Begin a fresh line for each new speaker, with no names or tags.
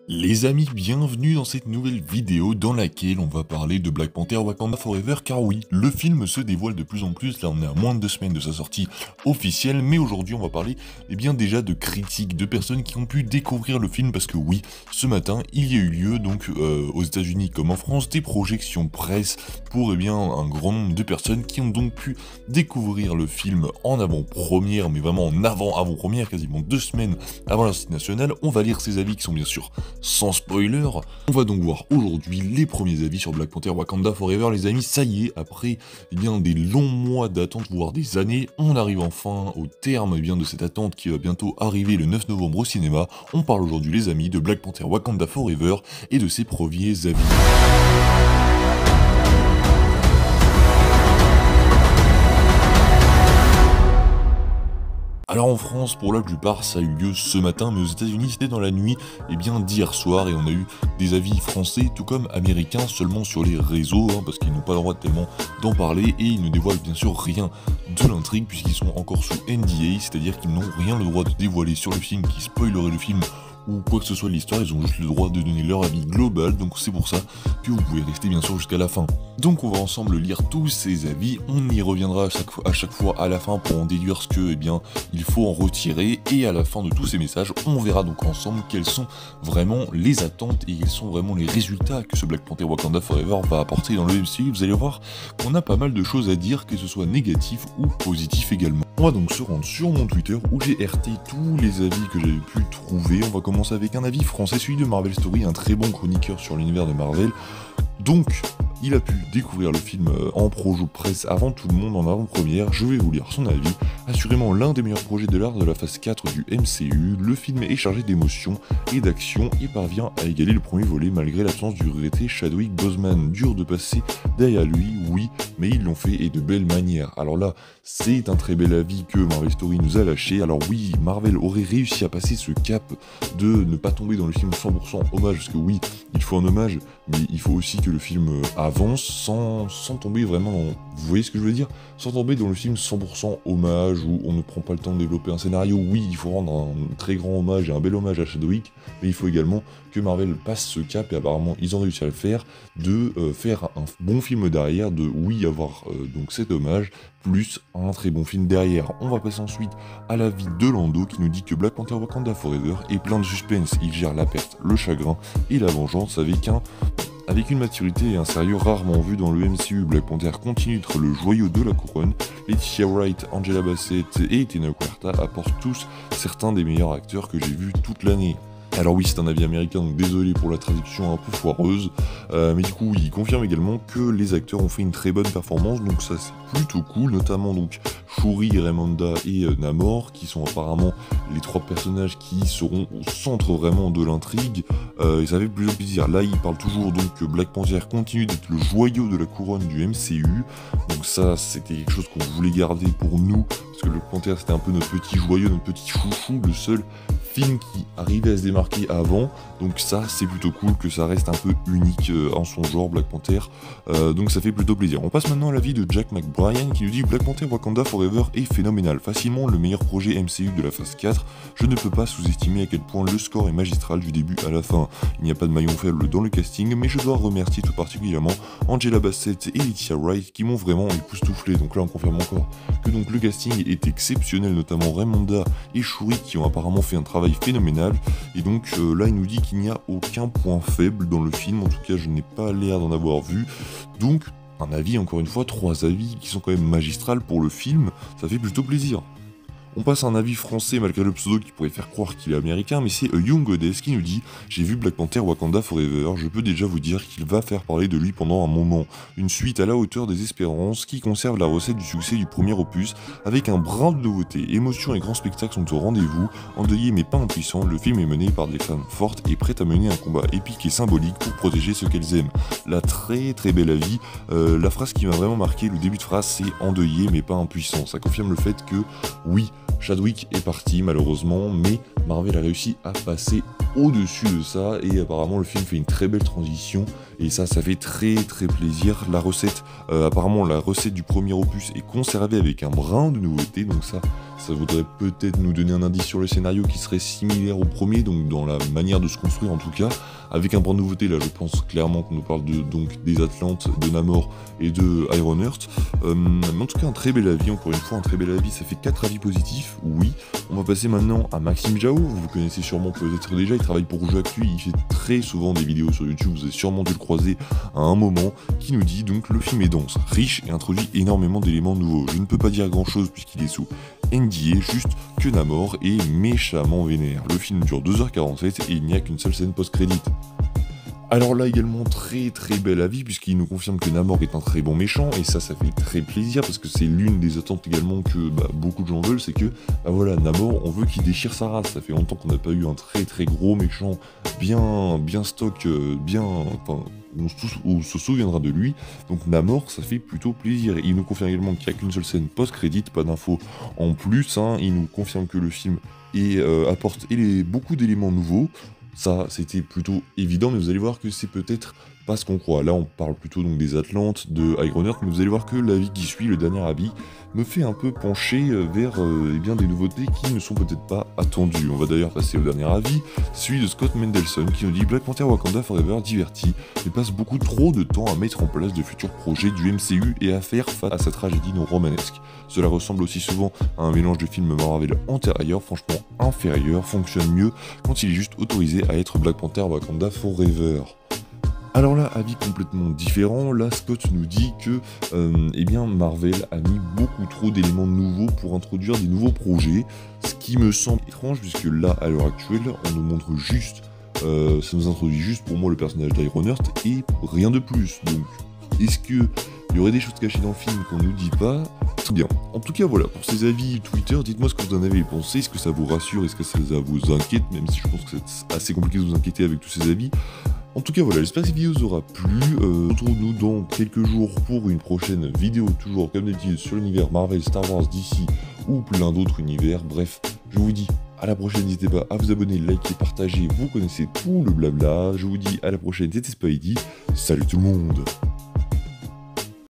Les amis, bienvenue dans cette nouvelle vidéo dans laquelle on va parler de Black Panther Wakanda Forever, car oui, le film se dévoile de plus en plus. Là on est à moins de 2 semaines de sa sortie officielle, mais aujourd'hui on va parler bien déjà de critiques, de personnes qui ont pu découvrir le film, parce que oui, ce matin il y a eu lieu donc aux États-Unis comme en France des projections presse pour un grand nombre de personnes qui ont donc pu découvrir le film en avant-première, mais vraiment en avant-première, quasiment 2 semaines avant la sortie nationale. On va lire ces avis qui sont bien sûr sans spoiler. On va donc voir aujourd'hui les premiers avis sur Black Panther Wakanda Forever, les amis. Ça y est, après des longs mois d'attente, voire des années, on arrive enfin au terme de cette attente qui va bientôt arriver le 9 novembre au cinéma. On parle aujourd'hui, les amis, de Black Panther Wakanda Forever et de ses premiers avis. Alors en France, pour la plupart, ça a eu lieu ce matin, mais aux États-Unis, c'était dans la nuit d'hier soir, et on a eu des avis français tout comme américains seulement sur les réseaux, parce qu'ils n'ont pas le droit tellement d'en parler, et ils ne dévoilent bien sûr rien de l'intrigue, puisqu'ils sont encore sous NDA, c'est-à-dire qu'ils n'ont rien le droit de dévoiler sur le film, qui spoilerait le film, ou quoi que ce soit de l'histoire. Ils ont juste le droit de donner leur avis global, donc c'est pour ça que vous pouvez rester bien sûr jusqu'à la fin. Donc on va ensemble lire tous ces avis, on y reviendra à chaque fois à la fin pour en déduire ce que il faut en retirer, et à la fin de tous ces messages, on verra donc ensemble quelles sont vraiment les attentes et quels sont vraiment les résultats que ce Black Panther Wakanda Forever va apporter dans le MCU. Vous allez voir qu'on a pas mal de choses à dire, que ce soit négatif ou positif également. On va donc se rendre sur mon Twitter où j'ai RT tous les avis que j'avais pu trouver. On va commencer avec un avis français, celui de Marvel Story, un très bon chroniqueur sur l'univers de Marvel. Donc, il a pu découvrir le film en projo presse avant tout le monde, en avant-première. Je vais vous lire son avis. Assurément l'un des meilleurs projets de l'art de la phase 4 du MCU, le film est chargé d'émotion et d'action et parvient à égaler le premier volet malgré l'absence du regretté Chadwick Boseman. Dur de passer derrière lui, oui, mais ils l'ont fait et de belle manière. Alors là, c'est un très bel avis que Marvel Story nous a lâché. Alors oui, Marvel aurait réussi à passer ce cap de ne pas tomber dans le film 100% hommage, parce que oui, il faut un hommage, mais il faut aussi que le film avance sans tomber vraiment dans... Vous voyez ce que je veux dire? Sans tomber dans le film 100% hommage, où on ne prend pas le temps de développer un scénario. Oui, il faut rendre un très grand hommage et un bel hommage à Chadwick, mais il faut également que Marvel passe ce cap, et apparemment ils ont réussi à le faire, de faire un bon film derrière, de oui avoir donc cet hommage, plus un très bon film derrière. On va passer ensuite à l'avis de Lando qui nous dit que Black Panther Wakanda Forever est plein de suspense, il gère la perte, le chagrin et la vengeance avec une maturité et un sérieux rarement vu dans le MCU. Black Panther continue d'être le joyau de la couronne. Laetitia Wright, Angela Bassett et Tena Huerta apportent tous certains des meilleurs acteurs que j'ai vus toute l'année. Alors oui, c'est un avis américain, donc désolé pour la traduction un peu foireuse, mais du coup il confirme également que les acteurs ont fait une très bonne performance, donc ça c'est plutôt cool, notamment donc Shuri, Ramonda et Namor, qui sont apparemment les 3 personnages qui seront au centre vraiment de l'intrigue, et ça fait plutôt plaisir. Là il parle toujours donc que Black Panther continue d'être le joyau de la couronne du MCU, donc ça c'était quelque chose qu'on voulait garder pour nous, parce que Black Panther c'était un peu notre petit joyau, notre petit chouchou, le seul film qui arrivait à se démarquer avant, donc ça c'est plutôt cool que ça reste un peu unique en son genre, Black Panther, donc ça fait plutôt plaisir. On passe maintenant à l'avis de Jack McBrien qui nous dit Black Panther Wakanda Forever est phénoménal, facilement le meilleur projet MCU de la phase 4, je ne peux pas sous-estimer à quel point le score est magistral du début à la fin. Il n'y a pas de maillon faible dans le casting, mais je dois remercier tout particulièrement Angela Bassett et Laetitia Wright qui m'ont vraiment époustouflé. Donc là on confirme encore que donc le casting est exceptionnel, notamment Ramonda et Shuri qui ont apparemment fait un travail phénoménal, et donc là il nous dit qu'il n'y a aucun point faible dans le film, en tout cas je n'ai pas l'air d'en avoir vu, donc un avis, encore une fois, 3 avis qui sont quand même magistrales pour le film, ça fait plutôt plaisir. On passe à un avis français malgré le pseudo qui pourrait faire croire qu'il est américain, mais c'est Young Goddess qui nous dit « J'ai vu Black Panther Wakanda Forever, je peux déjà vous dire qu'il va faire parler de lui pendant un moment. Une suite à la hauteur des espérances qui conserve la recette du succès du premier opus avec un brin de nouveauté. Émotion et grand spectacle sont au rendez-vous. Endeuillé mais pas impuissant, le film est mené par des femmes fortes et prêtes à mener un combat épique et symbolique pour protéger ce qu'elles aiment. » La très belle avis. La phrase qui m'a vraiment marqué, le début de phrase, c'est « endeuillé mais pas impuissant ». Ça confirme le fait que, oui, Chadwick est parti malheureusement, mais Marvel a réussi à passer au-dessus de ça, et apparemment le film fait une très belle transition, et ça fait très plaisir. La recette, apparemment la recette du premier opus est conservée avec un brin de nouveauté, donc ça Ça voudrait peut-être nous donner un indice sur le scénario qui serait similaire au premier, donc dans la manière de se construire en tout cas, avec un point de nouveauté là, je pense clairement qu'on nous parle donc des Atlantes, de Namor et de Ironheart. Mais en tout cas un très bel avis, encore une fois un très bel avis, ça fait 4 avis positifs, oui. On va passer maintenant à Maxime Jao, vous connaissez sûrement peut-être déjà, il travaille pour Jeux Actu, il fait très souvent des vidéos sur YouTube, vous avez sûrement dû le croiser à un moment, qui nous dit donc le film est dense, riche et introduit énormément d'éléments nouveaux. Je ne peux pas dire grand chose puisqu'il est sous NDA, juste que Namor est méchamment vénère. Le film dure 2h47 et il n'y a qu'une seule scène post-crédit. Alors là également très bel avis puisqu'il nous confirme que Namor est un très bon méchant et ça fait très plaisir parce que c'est l'une des attentes également que beaucoup de gens veulent, c'est que voilà, Namor on veut qu'il déchire sa race, ça fait longtemps qu'on n'a pas eu un très gros méchant bien stock, on se souviendra de lui, donc Namor ça fait plutôt plaisir. Il nous confirme également qu'il n'y a qu'une seule scène post-crédit, pas d'infos en plus, il nous confirme que le film apporte beaucoup d'éléments nouveaux. Ça, c'était plutôt évident, mais vous allez voir que c'est peut-être pas ce qu'on croit. Là, on parle plutôt donc des Atlantes, de Ironheart, mais vous allez voir que l'avis qui suit, le dernier avis, me fait un peu pencher vers des nouveautés qui ne sont peut-être pas attendues. On va d'ailleurs passer au dernier avis, celui de Scott Mendelson, qui nous dit « Black Panther Wakanda Forever diverti, mais passe beaucoup trop de temps à mettre en place de futurs projets du MCU et à faire face à sa tragédie non romanesque. Cela ressemble aussi souvent à un mélange de films Marvel antérieurs, franchement inférieurs, fonctionne mieux quand il est juste autorisé à être Black Panther Wakanda Forever. » Alors là, avis complètement différent, là Scott nous dit que Marvel a mis beaucoup trop d'éléments nouveaux pour introduire des nouveaux projets, ce qui me semble étrange puisque là, à l'heure actuelle, on nous montre juste, ça nous introduit juste pour moi le personnage d'Ironheart et rien de plus. Donc, est-ce qu'il y aurait des choses cachées dans le film qu'on nous dit pas ? Très bien. En tout cas, voilà, pour ces avis Twitter, dites-moi ce que vous en avez pensé, est-ce que ça vous rassure, est-ce que ça vous inquiète, même si je pense que c'est assez compliqué de vous inquiéter avec tous ces avis. En tout cas voilà, j'espère que cette vidéo vous aura plu, retrouvons-nous dans quelques jours pour une prochaine vidéo, toujours comme d'habitude sur l'univers Marvel, Star Wars, DC ou plein d'autres univers, bref, je vous dis à la prochaine, n'hésitez pas à vous abonner, liker, partager, vous connaissez tout le blabla, je vous dis à la prochaine, c'était Spidey, salut tout le monde.